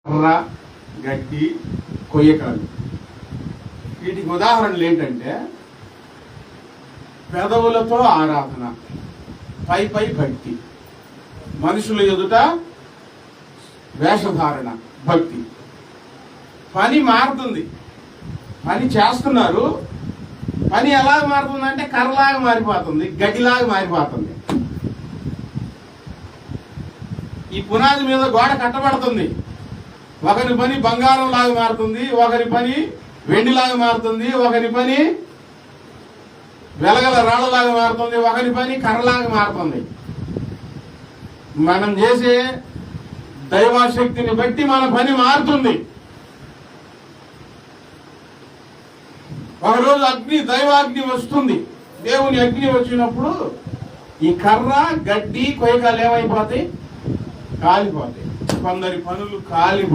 కర్ర, గడ్డి, కొయ్యకాలు. వీటికి ఉదాహరణలు ఏంటంటే పెదవులతో ఆరాధన, పై భక్తి, మనుషుల ఎదుట వేషధారణ భక్తి. పని మారుతుంది, పని చేస్తున్నారు, పని ఎలా మారుతుందంటే కర్రలాగా మారిపోతుంది, గడ్డిలాగా మారిపోతుంది. ఈ పునాది మీద గోడ కట్టబడుతుంది, ఒకరి పని బంగారం లాగా మారుతుంది, ఒకరి పని వెండిలాగా మారుతుంది, ఒకరి పని వెలగల రాళ్ళలాగా మారుతుంది, ఒకరి పని కర్రలాగా మారుతుంది. మనం చేసే దైవశక్తిని బట్టి మన పని మారుతుంది. ఒకరోజు దైవాగ్ని వస్తుంది. దేవుని అగ్ని వచ్చినప్పుడు ఈ కర్ర, గడ్డి, కొయ్యకాలు ఏమైపోతాయి? కాలిపోతాయి. కొందరి పనులు కాలిపోతాయి.